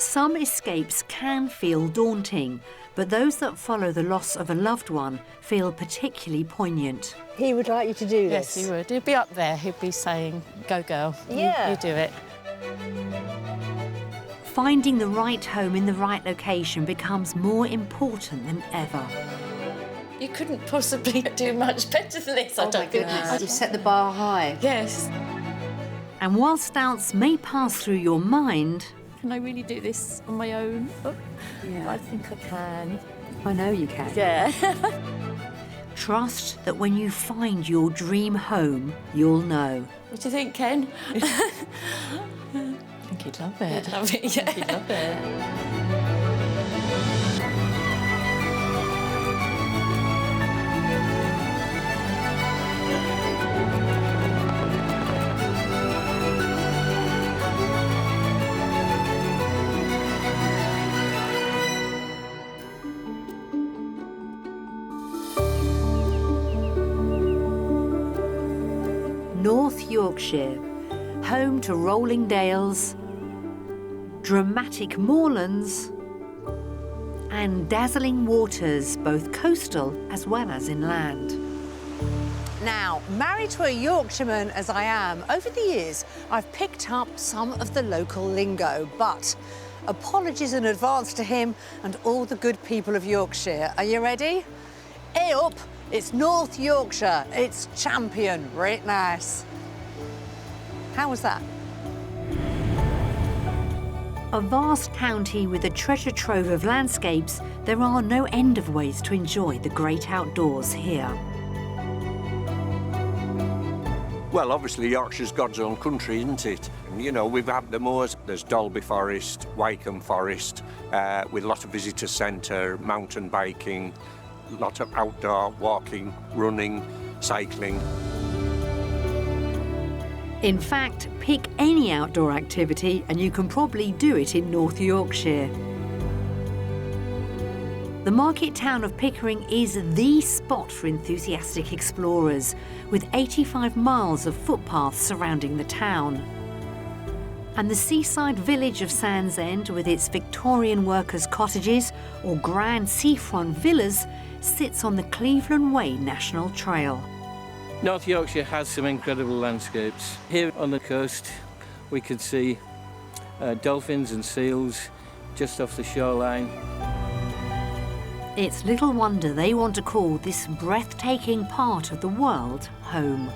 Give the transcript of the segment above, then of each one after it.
Some escapes can feel daunting, but those that follow the loss of a loved one feel particularly poignant. He would like you to do this? Yes, he would. He'd be up there. He'd be saying, go girl, Yeah. you do it. Finding the right home in the right location becomes more important than ever. You couldn't possibly do much better than this, I don't think. You set the bar high. Yes. And whilst doubts may pass through your mind, Can I really do this on my own? Yeah. I think I can. I know you can. Yeah. trust that when you find your dream home, you'll know. What do you think, Ken? I think he'd love it. He'd love it, yeah. He'd love it. North Yorkshire, home to rolling dales, dramatic moorlands and dazzling waters, both coastal as well as inland. Now, married to a Yorkshireman as I am, over the years I've picked up some of the local lingo, but apologies in advance to him and all the good people of Yorkshire. Are you ready? Hey up! It's North Yorkshire. It's champion. Right nice. How was that? A vast county with a treasure trove of landscapes, there are no end of ways to enjoy the great outdoors here. Well, obviously Yorkshire's God's own country, isn't it? And, you know, we've had the moors, there's Dalby Forest, Wycombe Forest, with a lot of visitor centre, mountain biking, a lot of outdoor walking, running, cycling. In fact, pick any outdoor activity and you can probably do it in North Yorkshire. The market town of Pickering is the spot for enthusiastic explorers, with 85 miles of footpaths surrounding the town. And the seaside village of Sandsend, with its Victorian workers' cottages or grand seafront villas, sits on the Cleveland Way National Trail. North Yorkshire has some incredible landscapes. Here on the coast we can see dolphins and seals just off the shoreline. It's little wonder they want to call this breathtaking part of the world home.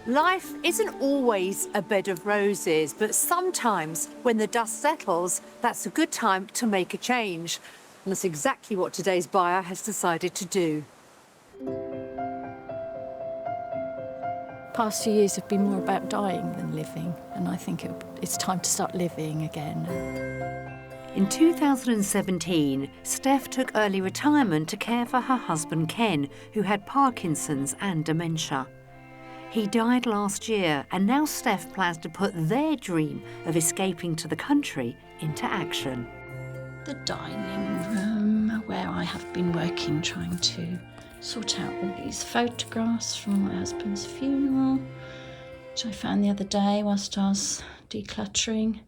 Life isn't always a bed of roses, but sometimes when the dust settles, that's a good time to make a change. And that's exactly what today's buyer has decided to do. Past few years have been more about dying than living, and I think it's time to start living again. In 2017, Steph took early retirement to care for her husband Ken, who had Parkinson's and dementia. He died last year, and now Steph plans to put their dream of escaping to the country into action. The dining room, where I have been working, trying to sort out all these photographs from my husband's funeral, which I found the other day whilst I was decluttering.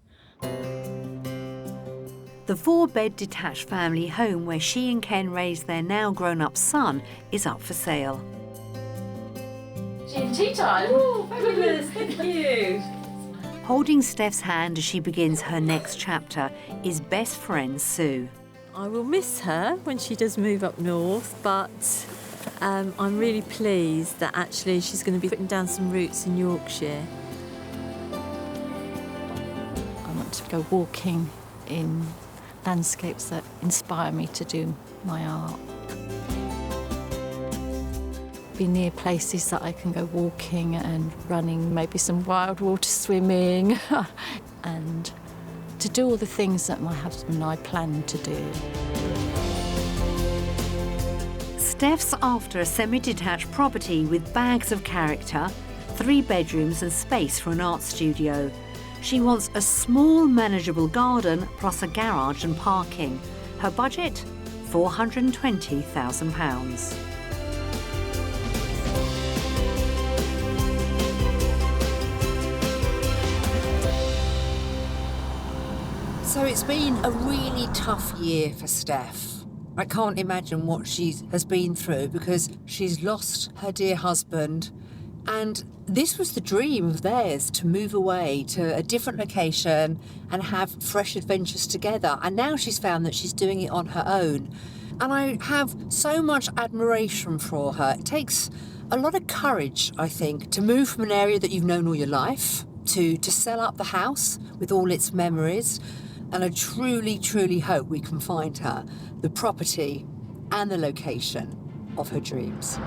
The 4-bed detached family home where she and Ken raised their now grown-up son is up for sale. Tea time? Oh, fabulous, thank you. Holding Steph's hand as she begins her next chapter is best friend Sue. I will miss her when she does move up north, but I'm really pleased that actually she's going to be putting down some roots in Yorkshire. I want to go walking in landscapes that inspire me to do my art. Be near places that I can go walking and running, maybe some wild water swimming, and to do all the things that my husband and I plan to do. Steph's after a semi-detached property with bags of character, 3 bedrooms and space for an art studio. She wants a small, manageable garden plus a garage and parking. Her budget? £420,000. So it's been a really tough year for Steph. I can't imagine what she has been through because she's lost her dear husband, and this was the dream of theirs, to move away to a different location and have fresh adventures together. And now she's found that she's doing it on her own. And I have so much admiration for her. It takes a lot of courage, I think, to move from an area that you've known all your life to sell up the house with all its memories. And I truly, truly hope we can find her the property and the location of her dreams.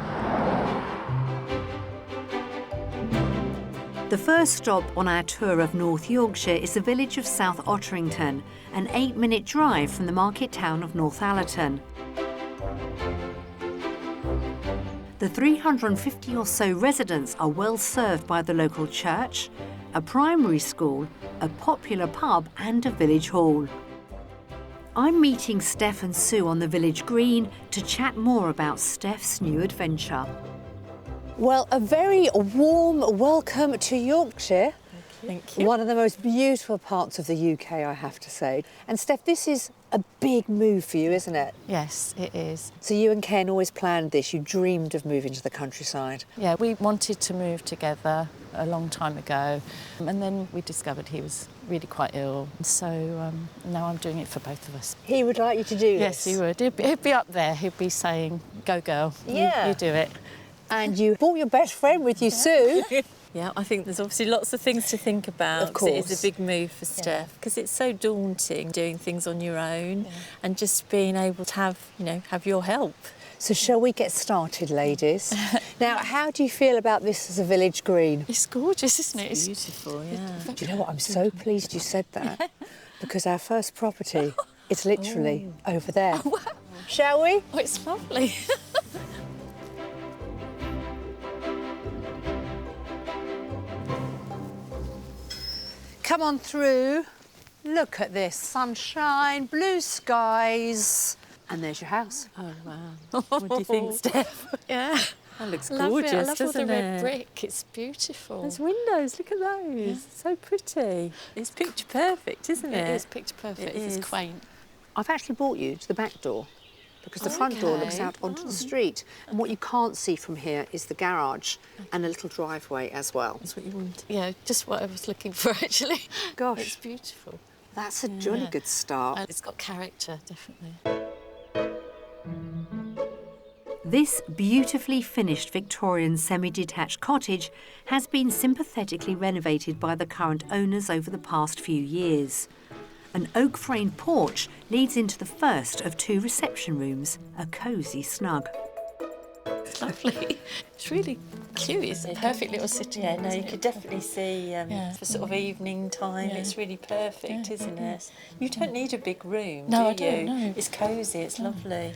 The first stop on our tour of North Yorkshire is the village of South Otterington, an 8-minute drive from the market town of Northallerton. The 350 or so residents are well served by the local church, a primary school, a popular pub and a village hall. I'm meeting Steph and Sue on the village green to chat more about Steph's new adventure. Well, a very warm welcome to Yorkshire. Thank you. One of the most beautiful parts of the UK, I have to say. And Steph, this is a big move for you, isn't it? Yes, it is. So you and Ken always planned this. You dreamed of moving to the countryside. Yeah, we wanted to move together a long time ago, and then we discovered he was really quite ill. So now I'm doing it for both of us. He would like you to do Yes, this? he would. He'd be up there. He'd be saying, "Go, girl. Yeah. You do it." And you brought your best friend with you, Sue. Yeah, I think there's obviously lots of things to think about. Of 'cause it course. is a big move for Steph because it's so daunting doing things on your own and just being able to have your help. So shall we get started, ladies? Now, how do you feel about this as a village green? It's gorgeous, isn't it? It's beautiful, yeah. Do you know what? I'm so pleased you said that because our first property is literally over there. Wow. Shall we? Oh, it's lovely. Come on through. Look at this. Sunshine, blue skies. And there's your house. Oh, wow. What do you think, Steph? Yeah. That looks I love gorgeous, it. I love all doesn't the red it? brick. It's beautiful. There's windows, look at those. So pretty. It's picture perfect, isn't it? It is picture perfect. It is. It's quaint. I've actually brought you to the back door because the front door looks Okay. out onto the street. And what you can't see from here is the garage and a little driveway as well. That's what you want. Yeah, just what I was looking for, actually. Gosh. It's beautiful. That's a jolly good start. And it's got character, definitely. This beautifully finished Victorian semi-detached cottage has been sympathetically renovated by the current owners over the past few years. An oak-framed porch leads into the first of 2 reception rooms, a cosy snug. It's lovely. It's really cute. It's a perfect little sitting Yeah, room, no, isn't you it? could definitely see for sort of evening time. Yeah. It's really perfect, Yeah, isn't it it? is. You don't need a big room, No, do I you? don't, no. It's cosy, it's lovely.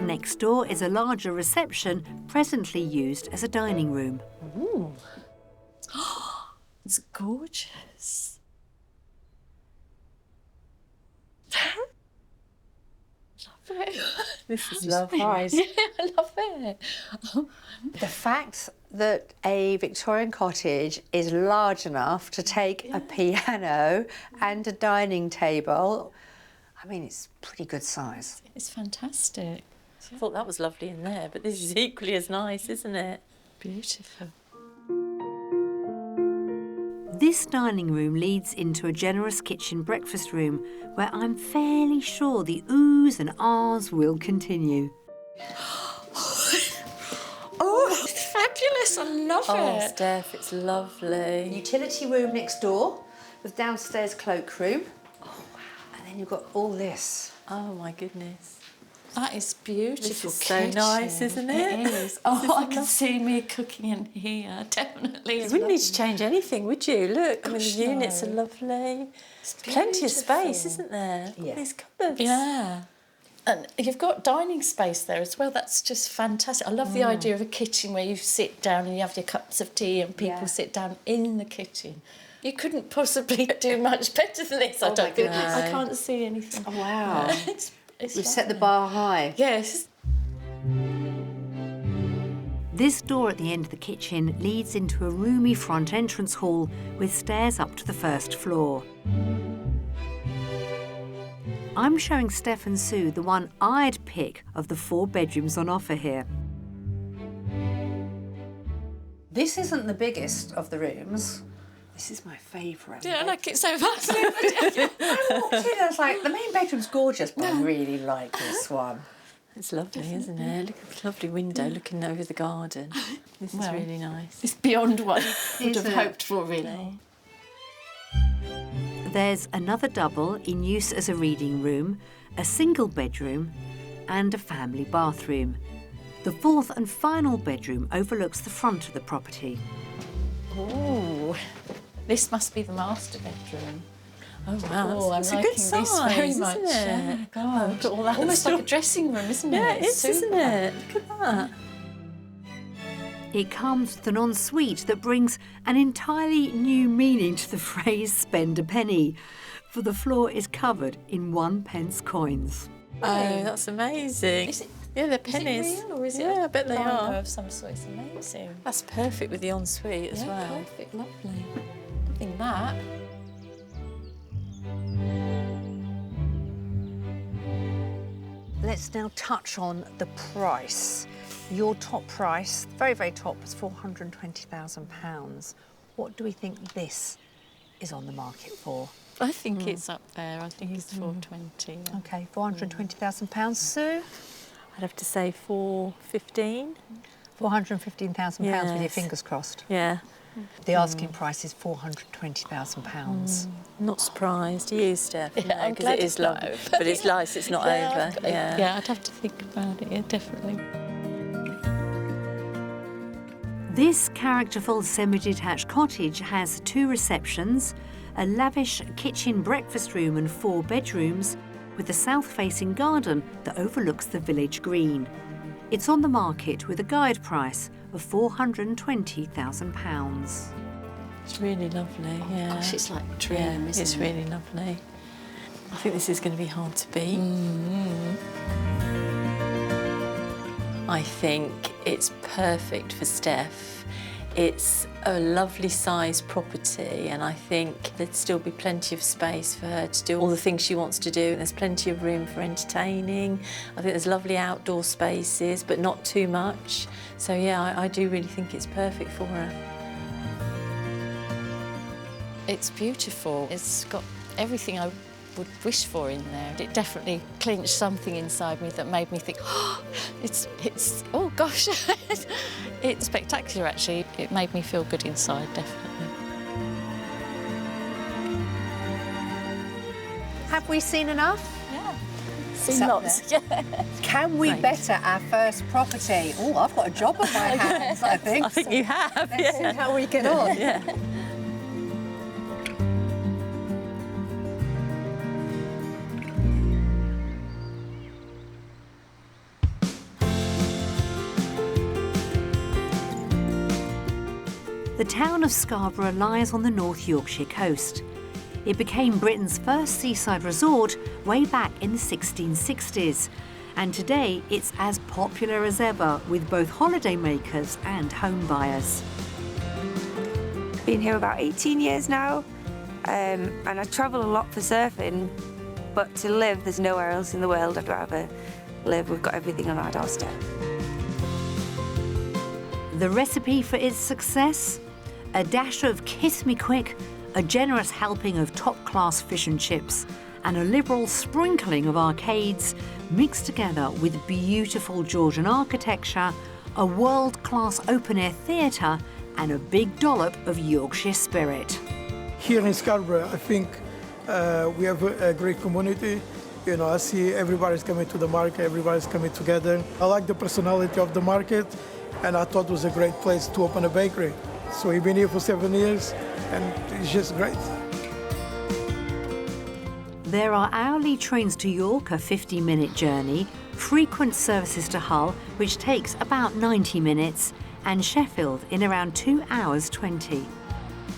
Next door is a larger reception, presently used as a dining room. Ooh. It's gorgeous. Love it. This is love eyes. Yeah, I love it. The fact that a Victorian cottage is large enough to take a piano and a dining table, I mean, it's pretty good size. It's fantastic. I thought that was lovely in there, but this is equally as nice, isn't it? Beautiful. This dining room leads into a generous kitchen breakfast room where I'm fairly sure the oohs and ahs will continue. Oh, it's fabulous. I love Oh, it. Steph, it's lovely. Utility room next door with downstairs cloakroom. Oh, wow. And then you've got all this. Oh, my goodness. That is beautiful. This is so kitchen. nice, isn't it? It is. Oh, I can see me cooking in here, definitely. You wouldn't need to change anything, would you? Look, I mean, the Gosh, units are no. lovely. Plenty of space, beautiful. isn't there? Yeah. All these cupboards. Yeah. And you've got dining space there as well. That's just fantastic. I love the idea of a kitchen where you sit down and you have your cups of tea and people sit down in the kitchen. You couldn't possibly do much better than this, I don't think. goodness. I can't see anything. Oh, wow. It's We've set the lovely. bar high. Yes. This door at the end of the kitchen leads into a roomy front entrance hall with stairs up to the first floor. I'm showing Steph and Sue the one I'd pick of the 4 bedrooms on offer here. This isn't the biggest of the rooms. This is my favourite. Yeah, I like it so much. I walked in, I was like, the main bedroom's gorgeous, but I really like this one. It's lovely, isn't it? Look at the lovely window looking over the garden. This is really nice. It's beyond what I would have it? hoped for, really. There's another double in use as a reading room, a single bedroom and a family bathroom. The 4th and final bedroom overlooks the front of the property. Ooh, this must be the master bedroom. Oh wow, Oh, I'm it's a liking good size, this very isn't much. it? Yeah, God. Look at all that Almost stuff. like a dressing room, isn't it? Yeah, it is, Super. isn't it? Look at that. It comes with an ensuite that brings an entirely new meaning to the phrase spend a penny, for the floor is covered in 1p coins. Oh, that's amazing. Is it, Yeah, they're is pennies. it real or is it Yeah, I bet they lino are. of some sort? It's amazing. That's perfect with the ensuite as Yeah, well. perfect, lovely. Loving that. Let's now touch on the price. Your top price, very, very top, was £420,000. What do we think this is on the market for? I think it's up there. I think it's 420. Yeah. OK, £420,000. Sue? I'd have to say 415. £415,000 with your Yes. fingers crossed. Yeah, The asking price is £420,000. I'm not surprised. You, Steph, Yeah, I'm because glad it it's is not lovely. over. But it's nice, it's not over. Yeah. Yeah, I'd have to think about it. Yeah, definitely. This characterful semi-detached cottage has 2 receptions, a lavish kitchen breakfast room and 4 bedrooms, with a south-facing garden that overlooks the village green. It's on the market with a guide price of £420,000. It's really lovely, yeah. Gosh, it's like a dream, isn't it's it? really lovely. I think this is going to be hard to beat. I think it's perfect for Steph. It's a lovely sized property, and I think there'd still be plenty of space for her to do all the things she wants to do. There's plenty of room for entertaining. I think there's lovely outdoor spaces, but not too much. So yeah, I do really think it's perfect for her. It's beautiful. It's got everything I would wish for in there. It definitely clinched something inside me that made me think, oh, oh gosh, it's spectacular actually. It made me feel good inside, definitely. Have we seen enough? Yeah. Seen lots. Can we better our first property? Oh, I've got a job on my hands, I think. I think you have, Let's see how we get on. yeah. The town of Scarborough lies on the North Yorkshire coast. It became Britain's first seaside resort way back in the 1660s, and today it's as popular as ever with both holidaymakers and home buyers. Been here about 18 years now, and I travel a lot for surfing, but to live, there's nowhere else in the world I'd rather live. We've got everything on our doorstep. The recipe for its success? A dash of kiss me quick, a generous helping of top-class fish and chips, and a liberal sprinkling of arcades mixed together with beautiful Georgian architecture, a world-class open-air theatre, and a big dollop of Yorkshire spirit. Here in Scarborough, I think we have a great community. You know, I see everybody's coming to the market, everybody's coming together. I like the personality of the market, and I thought it was a great place to open a bakery. So we've been here for 7 years, and it's just great. There are hourly trains to York, a 50-minute journey, frequent services to Hull, which takes about 90 minutes, and Sheffield in around 2 hours 20.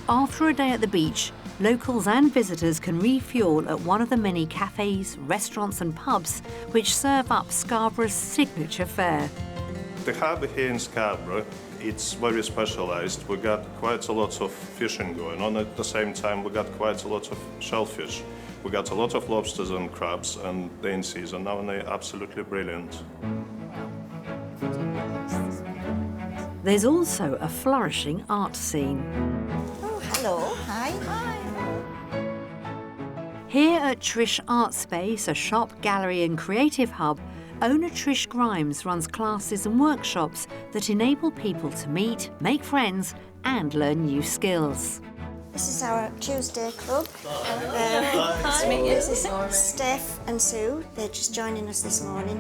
After a day at the beach, locals and visitors can refuel at one of the many cafes, restaurants and pubs which serve up Scarborough's signature fare. The harbour here in Scarborough, it's very specialised. We got quite a lot of fishing going on. At the same time, we got quite a lot of shellfish. We got a lot of lobsters and crabs, and they're in season now, and they're absolutely brilliant. There's also a flourishing art scene. Oh, hello. Hi. Here at Trish Art Space, a shop, gallery and creative hub, owner Trish Grimes runs classes and workshops that enable people to meet, make friends and learn new skills. This is our Tuesday club. Nice to meet you. This is Steph and Sue. They're just joining us this morning.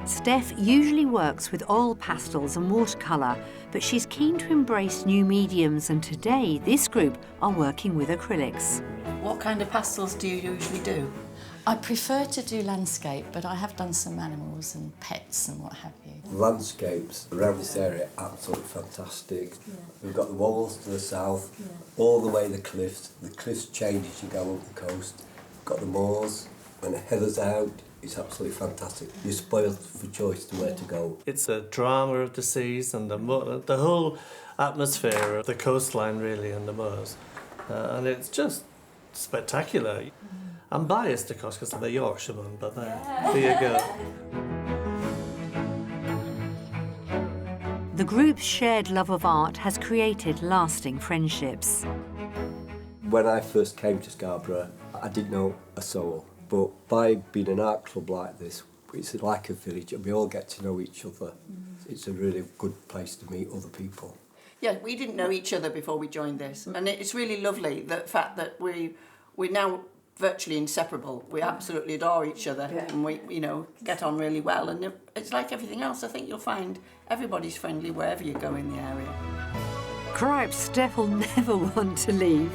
Steph usually works with oil pastels and watercolour, but she's keen to embrace new mediums, and today this group are working with acrylics. What kind of pastels do you usually do? I prefer to do landscape, but I have done some animals and pets and what have you. Landscapes around this area are absolutely fantastic. We've got the walls to the south, all the way the cliffs. The cliffs change as you go up the coast. We've got the moors, when the heather's out, it's absolutely fantastic. You're spoiled for choice to where to go. It's a drama of the seas and the whole atmosphere of the coastline, really, and the moors. And it's just spectacular. I'm biased, of course, because I'm a Yorkshireman, but there you go. The group's shared love of art has created lasting friendships. When I first came to Scarborough, I didn't know a soul. But by being an art club like this, it's like a village and we all get to know each other. It's a really good place to meet other people. Yeah, we didn't know each other before we joined this, and it's really lovely, the fact that we're now virtually inseparable. We absolutely adore each other, and we, get on really well. And it's like everything else. I think you'll find everybody's friendly wherever you go in the area. Cripes, Steph will never want to leave.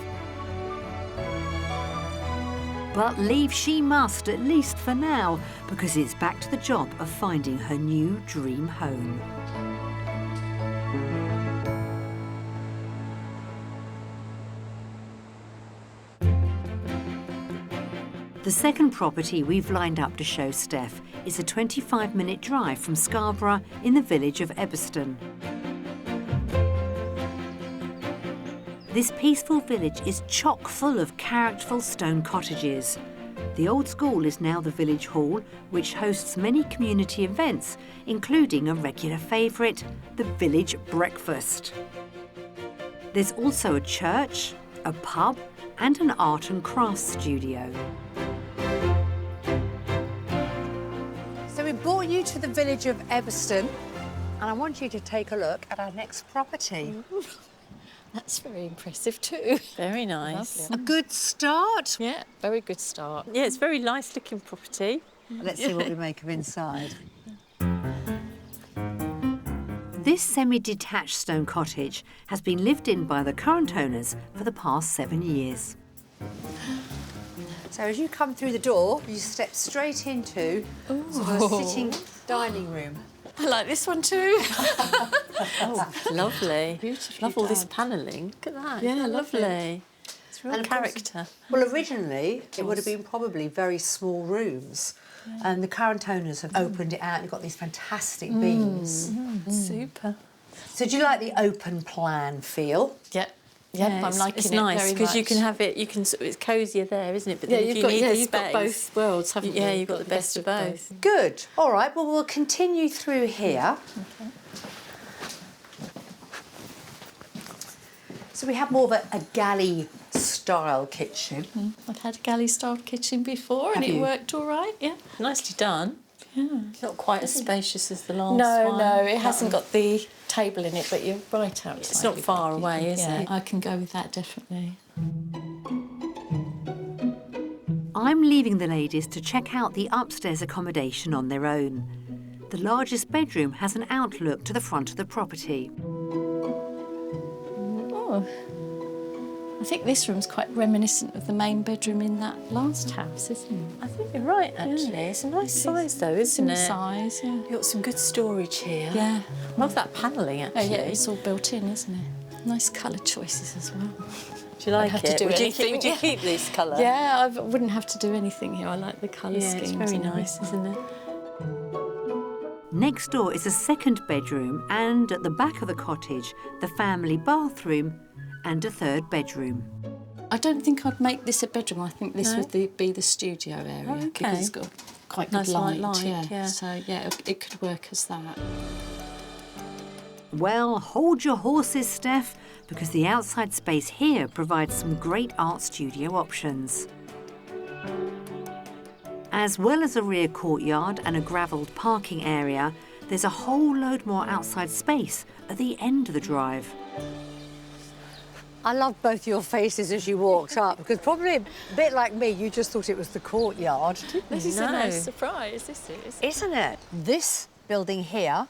But leave she must, at least for now, because it's back to the job of finding her new dream home. The second property we've lined up to show Steph is a 25-minute drive from Scarborough in the village of Ebbston. This peaceful village is chock full of characterful stone cottages. The old school is now the village hall, which hosts many community events, including a regular favourite, the village breakfast. There's also a church, a pub and an art and crafts studio. So we brought you to the village of Ebbston, and I want you to take a look at our next property. That's very impressive too. Very nice. A good start. Yeah, very good start. Yeah, it's a very nice looking property. Let's see what we make of inside. This semi-detached stone cottage has been lived in by the current owners for the past 7 years. So as you come through the door, you step straight into sort of a sitting dining room. I like this one too. Oh, lovely. Beautifully Love all this done. panelling. Look at that. Yeah, lovely. It's real And of course, character. Well, originally it would have been probably very small rooms, and the current owners have opened it out. You've got these fantastic beams. Super. So do you like the open plan feel? Yeah. Yeah, I'm liking it's it nice very because you much. can have it. It's cosier there, isn't it? But Yeah, then if you need the you've got space, both worlds, haven't you? yeah, you've got the best of both. Good. All right. Well, we'll continue through here. Okay. So we have more of a galley-style kitchen. I've had a galley-style kitchen before, and Have it you? worked all right. Yeah. Nicely done. Yeah. It's not quite as spacious as the last No, one. no, it hasn't got the table in it, but you're right outside. It's not far away, is Yeah, it? I can go with that definitely. I'm leaving the ladies to check out the upstairs accommodation on their own. The largest bedroom has an outlook to the front of the property. Oh, I think this room's quite reminiscent of the main bedroom in that last house, isn't it? I think you're right, actually. It's a nice size, though, isn't it? Size, yeah. You've got some good storage here. Yeah. Love that panelling, Oh, actually. yeah, it's all built in, isn't it? Nice colour choices as well. Do you like have it? to do would, anything. would you keep this colour? Yeah, I wouldn't have to do anything here. I like the colour Yeah, schemes. it's very and nice, everything. isn't it? Next door is a second bedroom and at the back of the cottage, the family bathroom and a third bedroom. I don't think I'd make this a bedroom. I think this No? would be the studio area. Oh, okay. Because it's got quite good Nice light, yeah. So, yeah, it could work as that. Well, hold your horses, Steph, because the outside space here provides some great art studio options. As well as a rear courtyard and a gravelled parking area, there's a whole load more outside space at the end of the drive. I love both your faces as you walked up, because probably a bit like me, you just thought it was the courtyard. This is a nice surprise, this is. Isn't it? This building here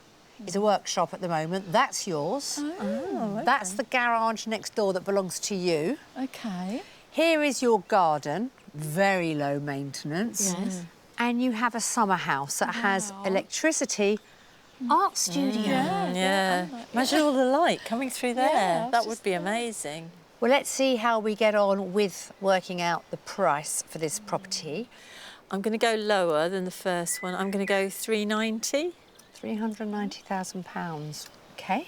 is a workshop at the moment. That's yours. Oh, okay. That's the garage next door that belongs to you. Okay. Here is your garden, very low maintenance. Yes. And you have a summer house that has electricity, art studio. Yeah. Imagine all the light coming through there. Yeah, That would be amazing. Well, let's see how we get on with working out the price for this property. I'm going to go lower than the first one. I'm going to go 390. £390,000. OK.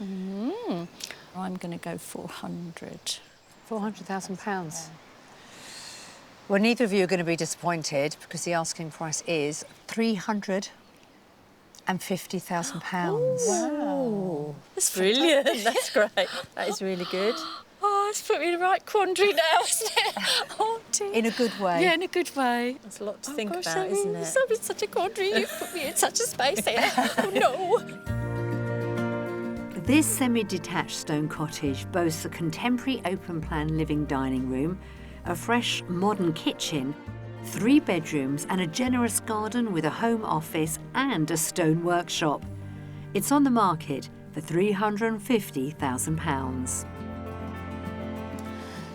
I'm going to go 400. £400,000. Well, neither of you are going to be disappointed because the asking price is £350,000. Wow. That's brilliant. That's great. That is really good. Oh, it's put me in the right quandary now, isn't it? Oh, dear. In a good way. Yeah, in a good way. There's a lot to think gosh, about, isn't it? I'm in such a quandary. You've put me in such a space here. Oh, no. This semi-detached stone cottage boasts a contemporary open-plan living dining room, a fresh modern kitchen, 3 bedrooms and a generous garden with a home office and a stone workshop. It's on the market for £350,000.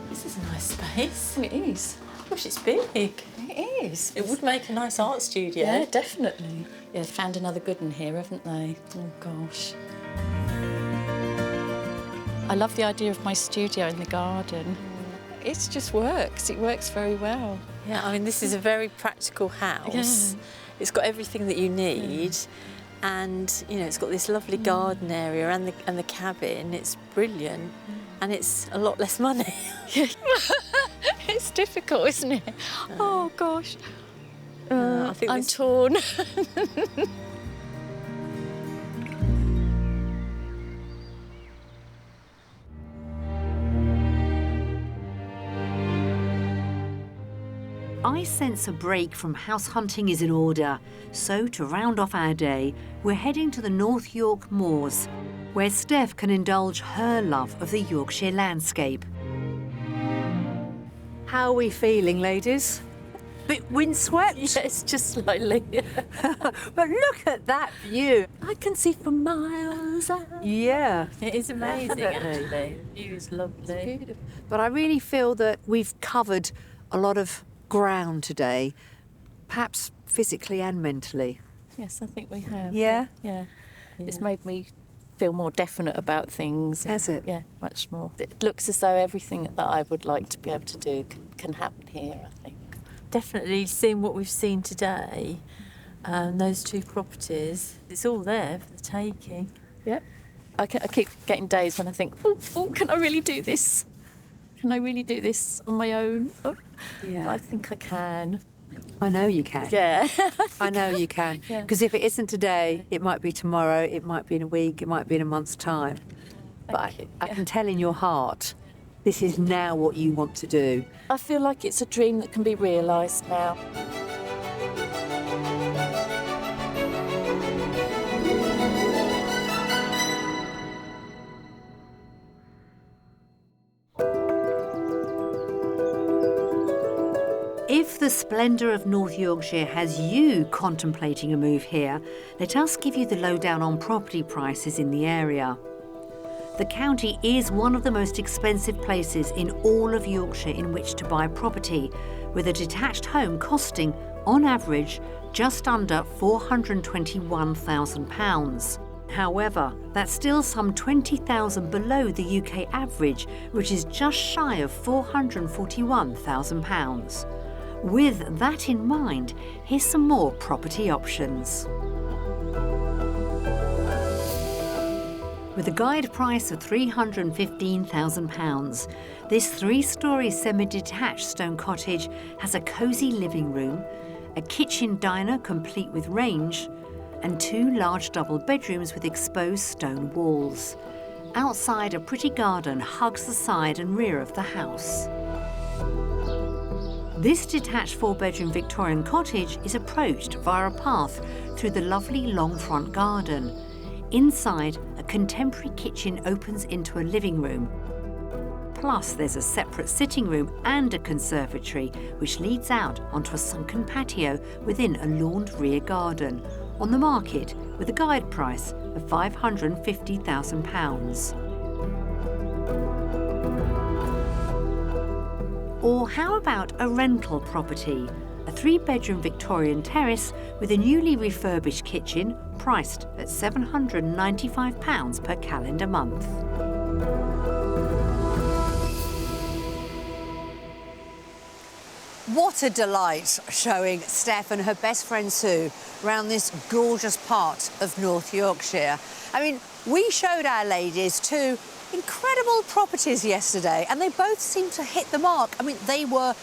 This is a nice space. It is. Gosh, it's big. It is. It would make a nice art studio. Yeah, definitely. Yeah, found another good one here, haven't they? Oh, gosh. I love the idea of my studio in the garden. It just works. It works very well. Yeah, I mean, this is a very practical house. Yeah. It's got everything that you need. And, you know, it's got this lovely garden area and the cabin. It's brilliant. And it's a lot less money. It's difficult, isn't it? Oh, gosh. I think I'm torn. I sense a break from house hunting is in order, so to round off our day, we're heading to the North York moors, where Steph can indulge her love of the Yorkshire landscape. How are we feeling, ladies? Bit windswept? Yes, just slightly. But look at that view. I can see for miles out. Yeah. It is amazing, Definitely. actually. The view is lovely. But I really feel that we've covered a lot of ground today, perhaps physically and mentally. Yes, I think we have. Yeah? Yeah. It's made me feel more definite about things. Has it? Yeah, much more. It looks as though everything that I would like to be able to do can happen here, I think. Definitely seeing what we've seen today, those 2 properties, it's all there for the taking. Yep. I keep getting days when I think, oh, can I really do this? Can I really do this on my own? Oh, Yeah. I think I can. I know you can. Yeah. I know you can. Yeah. Because if it isn't today, it might be tomorrow, it might be in a week, it might be in a month's time. But I can tell in your heart, this is now what you want to do. I feel like it's a dream that can be realised now. If the splendour of North Yorkshire has you contemplating a move here, let us give you the lowdown on property prices in the area. The county is one of the most expensive places in all of Yorkshire in which to buy property, with a detached home costing, on average, just under £421,000. However, that's still some £20,000 below the UK average, which is just shy of £441,000. With that in mind, here's some more property options. with a guide price of £315,000. This 3-storey semi-detached stone cottage has a cosy living room, a kitchen diner complete with range, and 2 large double bedrooms with exposed stone walls. Outside, a pretty garden hugs the side and rear of the house. This detached 4-bedroom Victorian cottage is approached via a path through the lovely long front garden. Inside, a contemporary kitchen opens into a living room. Plus, there's a separate sitting room and a conservatory, which leads out onto a sunken patio within a lawned rear garden, on the market with a guide price of £550,000. Or how about a rental property? A 3-bedroom Victorian terrace with a newly refurbished kitchen priced at £795 per calendar month. What a delight showing Steph and her best friend Sue around this gorgeous part of North Yorkshire. I mean, we showed our ladies 2 incredible properties yesterday and they both seemed to hit the mark. I mean, they were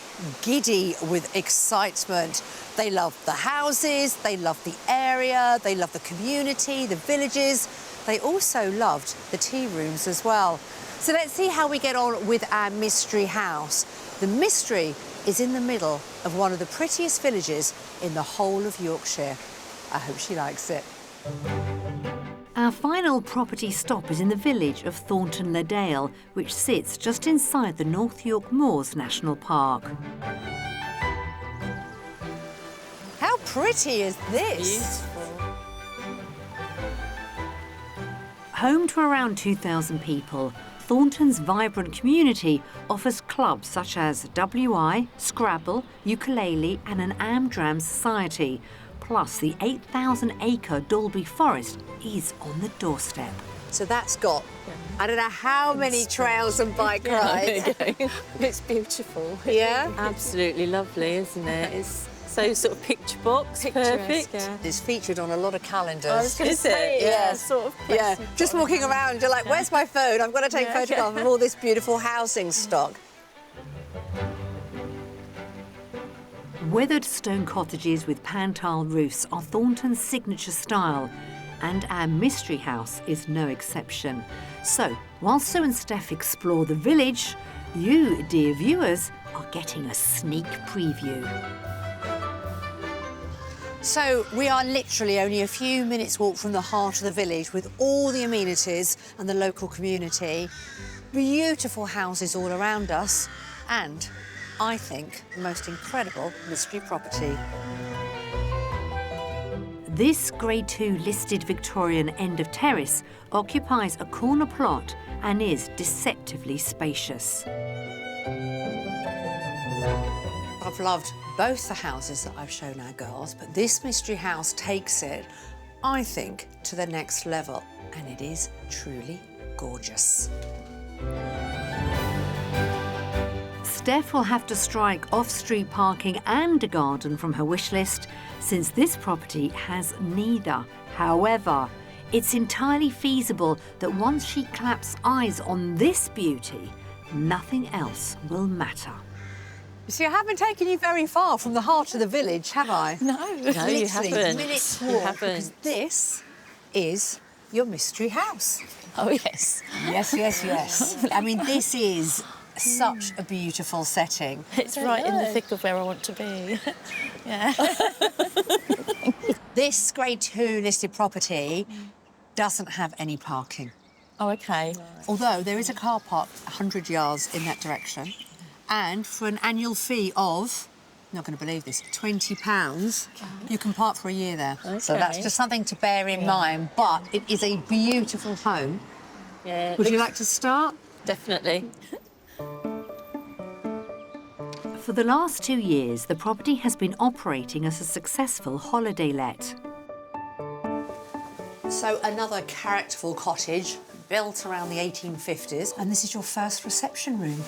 giddy with excitement. They loved the houses, they loved the area, they loved the community, the villages. They also loved the tea rooms as well. So let's see how we get on with our mystery house. The mystery is in the middle of one of the prettiest villages in the whole of Yorkshire. I hope she likes it. Our final property stop is in the village of Thornton-le-Dale, which sits just inside the North York Moors National Park. How pretty is this? Beautiful. Home to around 2,000 people, Thornton's vibrant community offers clubs such as WI, Scrabble, ukulele and an Amdram society. Plus, the 8,000-acre Dalby Forest is on the doorstep. So that's got, I don't know how many trails and bike rides. It's beautiful. Yeah? Absolutely lovely, isn't it? It's so sort of picture box, perfect. Yeah. It's featured on a lot of calendars. I was going to say, Yeah. sort of. Yeah, just walking around, you're like, where's my phone? I've got to take a photograph of all this beautiful housing stock. Weathered stone cottages with pan-tile roofs are Thornton's signature style, and our mystery house is no exception. So, while Sue and Steph explore the village, you, dear viewers, are getting a sneak preview. So we are literally only a few minutes walk from the heart of the village with all the amenities and the local community. Beautiful houses all around us and, I think, the most incredible mystery property. This Grade 2 listed Victorian end of terrace occupies a corner plot and is deceptively spacious. I've loved both the houses that I've shown our girls, but this mystery house takes it, I think, to the next level, and it is truly gorgeous. Steph will have to strike off-street parking and a garden from her wish list, since this property has neither. However, it's entirely feasible that once she claps eyes on this beauty, nothing else will matter. You see, I haven't taken you very far from the heart of the village, have I? No, you haven't. Minutes You walk, haven't. because this is your mystery house. Oh, yes. Yes, yes, yes. I mean, this is such a beautiful setting. It's right in the thick of where I want to be. Yeah. This Grade 2 listed property doesn't have any parking. Oh, OK. Although there is a car park 100 yards in that direction. And for an annual fee of, you're not going to believe this, £20, you can park for a year there. Okay. So that's just something to bear in mind. But it is a beautiful home. Yeah. Would you like to start? Definitely. For the last 2 years, the property has been operating as a successful holiday let. So another characterful cottage built around the 1850s. And this is your first reception room.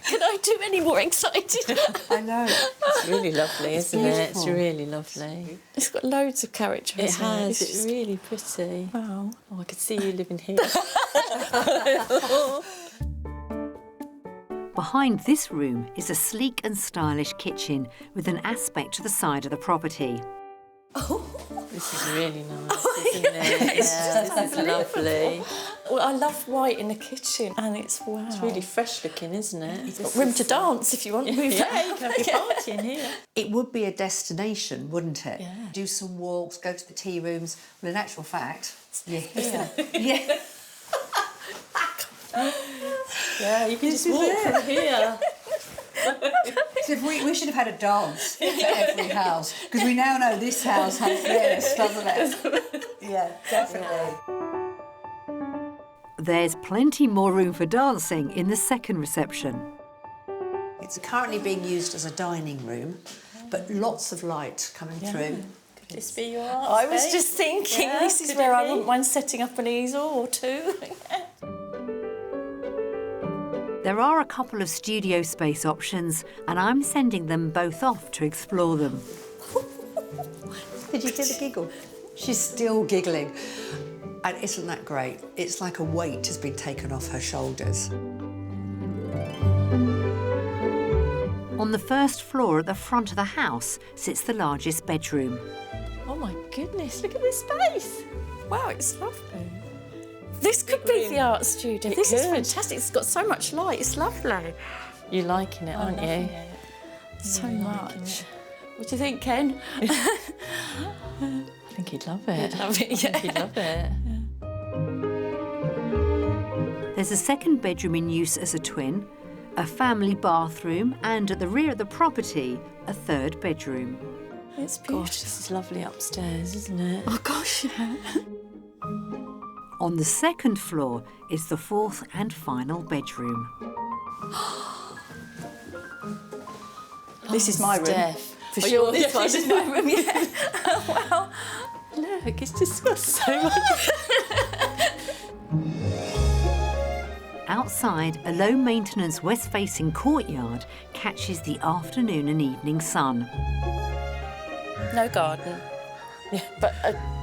Can I do any more excited? I know. It's really lovely, isn't it? It's really lovely. It's got loads of character. It hasn't has. It's It's really pretty. Wow. Oh, I could see you living here. Behind this room is a sleek and stylish kitchen with an aspect to the side of the property. This is really nice, isn't it? This is lovely. Well, I love white in the kitchen, and it's wow. It's really fresh looking, isn't it? You've got room to dance if you want. Yeah, you can have your party in here. It would be a destination, wouldn't it? Yeah. Do some walks, go to the tea rooms. Well, in actual fact, you're here. Yeah. Yeah, you can just walk from here. So if we should have had a dance for every house, because we now know this house has this, doesn't it? Yeah, definitely. There's plenty more room for dancing in the second reception. It's currently being used as a dining room, but lots of light coming through. Could this be your art I was space? just thinking, Yeah, this is could where it I be? wouldn't mind setting up an easel or two. There are a couple of studio space options, and I'm sending them both off to explore them. Did you hear the giggle? She's still giggling. And isn't that great? It's like a weight has been taken off her shoulders. On the first floor at the front of the house sits the largest bedroom. Oh my goodness, look at this space. Wow, it's lovely. This could be the art studio. This is fantastic. It's got so much light. It's lovely. You're liking it, aren't you? So much. What do you think, Ken? I think he'd love it. He'd love it, I think he'd love it. There's a second bedroom in use as a twin, a family bathroom, and at the rear of the property, a third bedroom. It's beautiful. Gosh, this is lovely upstairs, isn't it? Oh gosh, yeah. On the second floor is the fourth and final bedroom. This is my room. Steph. For Oh, sure. this This is my room, yeah. Wow. Look, it's just got so much. Outside, a low-maintenance west-facing courtyard catches the afternoon and evening sun. No garden. Yeah, but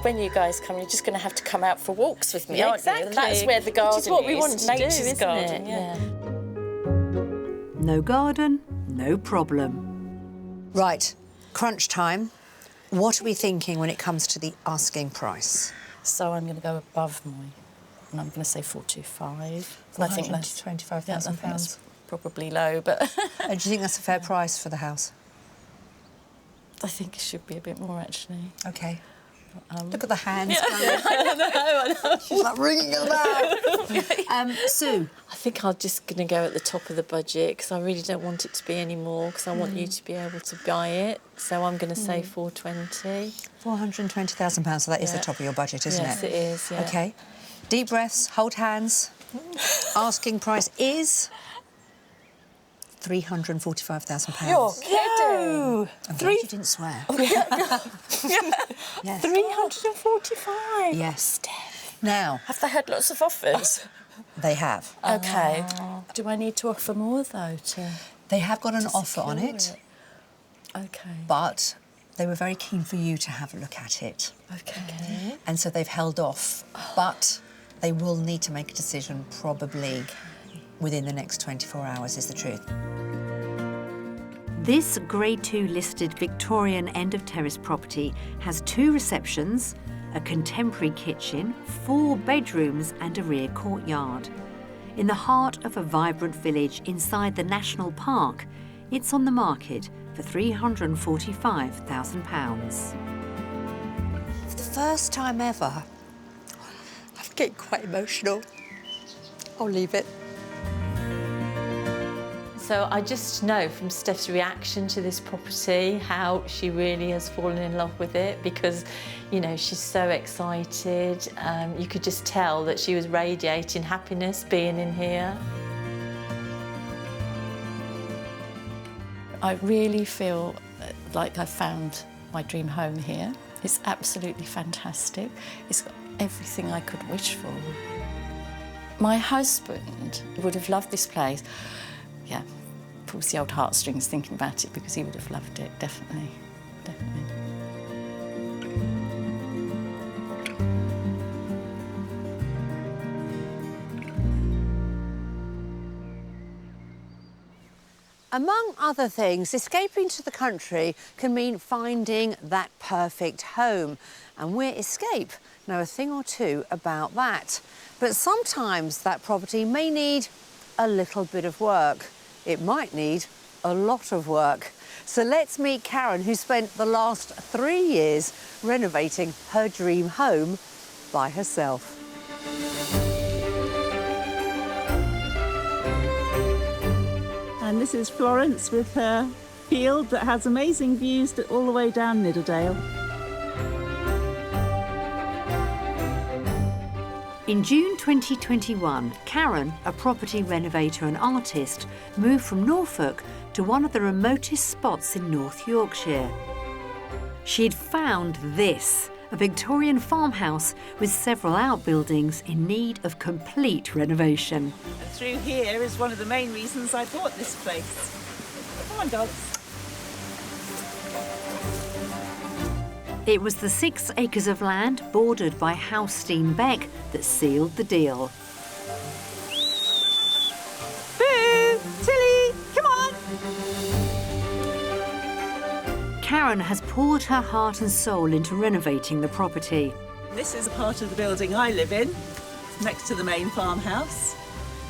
when you guys come, you're just going to have to come out for walks with me, Yeah, aren't exactly. you? And that's where the garden Which is what we wanted to do, Nature's isn't garden, it? yeah. No garden, no problem. Right, crunch time. What are we thinking when it comes to the asking price? So I'm going to go above mine, and I'm going to say 425. And I think that's £25,000. probably low, but And do you think that's a fair price for the house? I think it should be a bit more actually. Okay. Look at the hands. I know. She's like ringing it out. Sue? I think I'm just going to go at the top of the budget because I really don't want it to be any more because I want you to be able to buy it. So I'm going to say 420. £420,000, so that is the top of your budget, isn't Yes, it? it is, yeah. OK. Deep breaths, hold hands. Asking price is £345,000. You're kidding. I'm glad you didn't swear. Yes. 345. Yes. Steph. Now, Have they had lots of offers? they have. OK. Do I need to offer more, though, They have got an offer on secure it, OK. but they were very keen for you to have a look at it. OK. And so they've held off. But they will need to make a decision probably within the next 24 hours, is the truth. This Grade 2 listed Victorian end of terrace property has 2 receptions, a contemporary kitchen, 4 bedrooms and a rear courtyard. In the heart of a vibrant village inside the National Park, it's on the market for £345,000. For the first time ever, I'm getting quite emotional. I'll leave it. So I just know from Steph's reaction to this property how she really has fallen in love with it because, you know, she's so excited. You could just tell that she was radiating happiness being in here. I really feel like I found my dream home here. It's absolutely fantastic. It's got everything I could wish for. My husband and would have loved this place. Yeah, pulls the old heartstrings thinking about it, because he would have loved it, definitely, definitely. Among other things, escaping to the country can mean finding that perfect home. And we Escape know a thing or two about that. But sometimes that property may need a little bit of work. It might need a lot of work. So let's meet Karen, who spent the last 3 years renovating her dream home by herself. And this is Florence with her field that has amazing views all the way down Nidderdale. In June 2021, Karen, a property renovator and artist, moved from Norfolk to one of the remotest spots in North Yorkshire. She'd found this, a Victorian farmhouse with several outbuildings in need of complete renovation. And through here is one of the main reasons I bought this place. Come on, dogs. It was the 6 acres of land bordered by Housestein Beck that sealed the deal. Boo! Tilly, come on! Karen has poured her heart and soul into renovating the property. This is a part of the building I live in, next to the main farmhouse.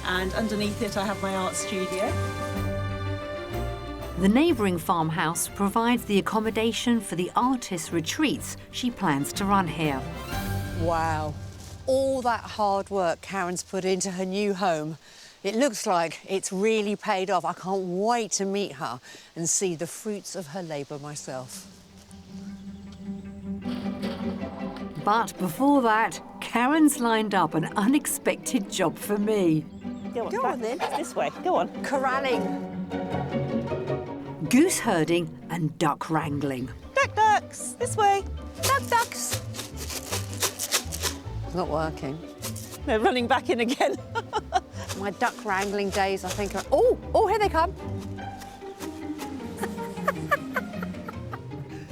And underneath it I have my art studio. The neighbouring farmhouse provides the accommodation for the artist retreats she plans to run here. Wow, all that hard work Karen's put into her new home. It looks like it's really paid off. I can't wait to meet her and see the fruits of her labour myself. But before that, Karen's lined up an unexpected job for me. Go on then. This way. Go on. Corralling. Goose herding and duck wrangling. Ducks! This way. Ducks! It's not working. They're running back in again. My duck wrangling days, I think, are... Oh, here they come.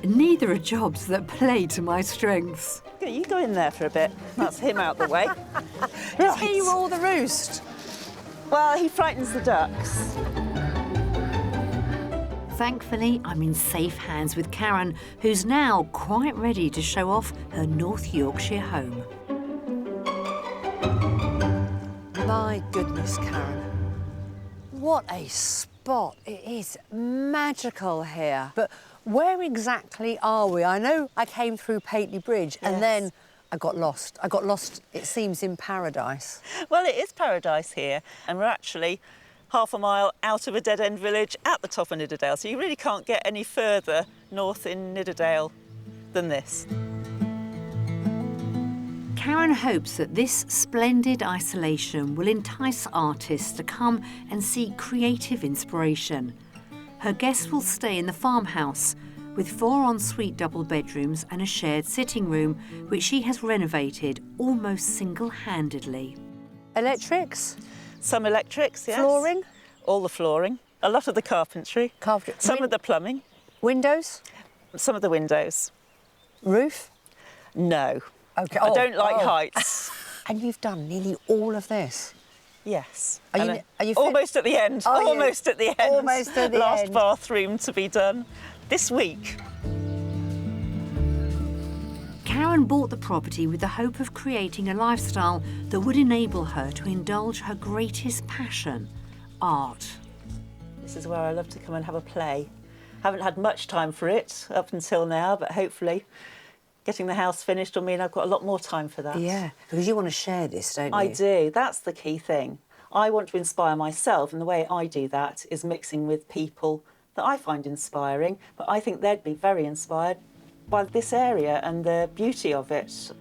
Neither are jobs that play to my strengths. You go in there for a bit. That's him out the way. Does he rule the roost? Well, he frightens the ducks. Thankfully, I'm in safe hands with Karen, who's now quite ready to show off her North Yorkshire home. My goodness, Karen. What a spot. It is magical here. But where exactly are we? I know I came through Pateley Bridge and then I got lost. I got lost, it seems, in paradise. Well, it is paradise here, and we're actually half a mile out of a dead-end village at the top of Nidderdale, so you really can't get any further north in Nidderdale than this. Karen hopes that this splendid isolation will entice artists to come and seek creative inspiration. Her guests will stay in the farmhouse with 4 ensuite double bedrooms and a shared sitting room, which she has renovated almost single-handedly. Electrics? Some electrics, yes. Flooring? All the flooring. A lot of the carpentry. Some of the plumbing. Windows? Some of the windows. Roof? No. Okay. I don't like heights. And you've done nearly all of this? Yes. Are you almost at the end. Almost at the end. Almost at the Last end. bathroom to be done this week. Karen bought the property with the hope of creating a lifestyle that would enable her to indulge her greatest passion, art. This is where I love to come and have a play. Haven't had much time for it up until now, but hopefully getting the house finished will mean I've got a lot more time for that. Yeah, because you want to share this, don't you? I do. That's the key thing. I want to inspire myself, and the way I do that is mixing with people that I find inspiring, but I think they'd be very inspired by this area and the beauty of it.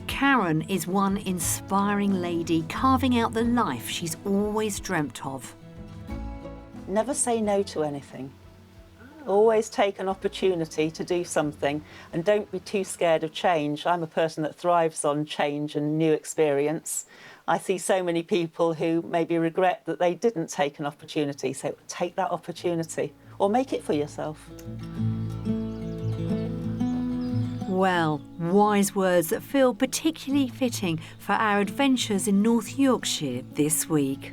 Karen is one inspiring lady carving out the life she's always dreamt of. Never say no to anything. Always take an opportunity to do something and don't be too scared of change. I'm a person that thrives on change and new experience. I see so many people who maybe regret that they didn't take an opportunity, so take that opportunity or make it for yourself. Well, wise words that feel particularly fitting for our adventures in North Yorkshire this week.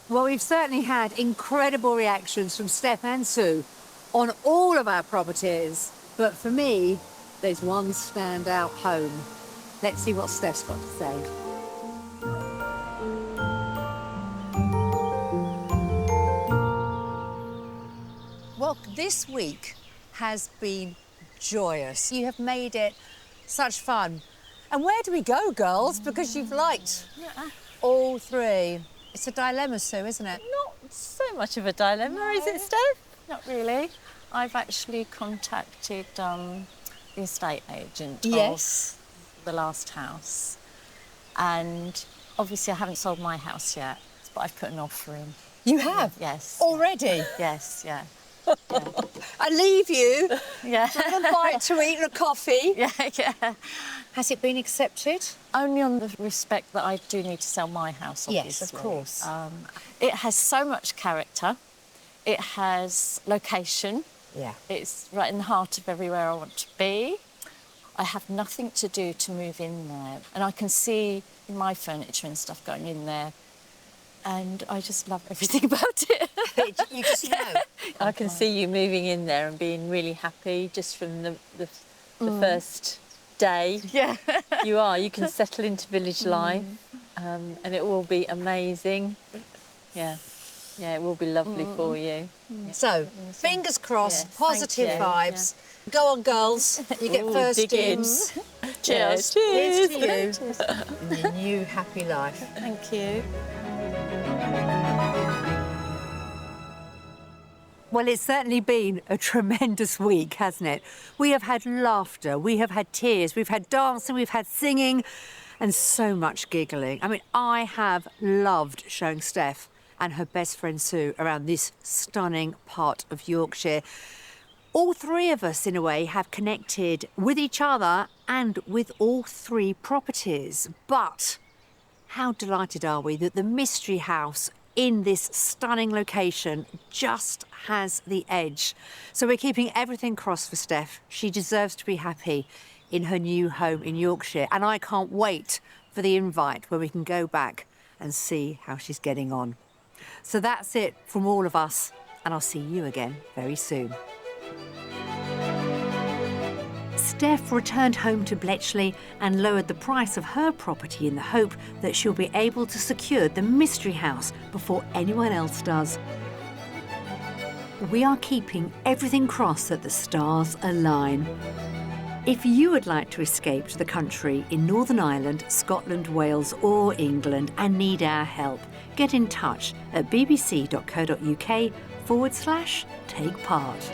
Well, we've certainly had incredible reactions from Steph and Sue on all of our properties. But for me, there's one standout home. Let's see what Steph's got to say. Well, this week has been joyous. You have made it such fun. And where do we go, girls? Because you've liked all three. It's a dilemma, Sue, isn't it? Not so much of a dilemma, is it, Steph? Not really. I've actually contacted the estate agent of the last house. And obviously I haven't sold my house yet, but I've put an offer in. You have? Yes. Already? Yes, yeah. I leave you Yeah. with a bite to eat and a coffee. Yeah. Has it been accepted? Only on the respect that I do need to sell my house, obviously. Yes, of course. It has so much character. It has location. Yeah. It's right in the heart of everywhere I want to be. I have nothing to do to move in there. And I can see my furniture and stuff going in there. And I just love everything about it. You just know. I can see you moving in there and being really happy just from the first day. Yeah. You can settle into village life and it will be amazing. Yeah, it will be lovely for you. So, fingers crossed, Yes, positive thank you. vibes. Go on, girls. You get first dig in. dibs. Cheers. Here's to you in your new happy life. Thank you. Well, it's certainly been a tremendous week, hasn't it? We have had laughter, we have had tears, we've had dancing, we've had singing, and so much giggling. I mean, I have loved showing Steph and her best friend Sue around this stunning part of Yorkshire. All three of us, in a way, have connected with each other and with all three properties. But how delighted are we that the mystery house in this stunning location just has the edge. So we're keeping everything crossed for Steph. She deserves to be happy in her new home in Yorkshire. And I can't wait for the invite where we can go back and see how she's getting on. So that's it from all of us. And I'll see you again very soon. Steph returned home to Bletchley and lowered the price of her property in the hope that she'll be able to secure the mystery house before anyone else does. We are keeping everything crossed that the stars align. If you would like to escape to the country in Northern Ireland, Scotland, Wales or England and need our help, get in touch at bbc.co.uk/take part.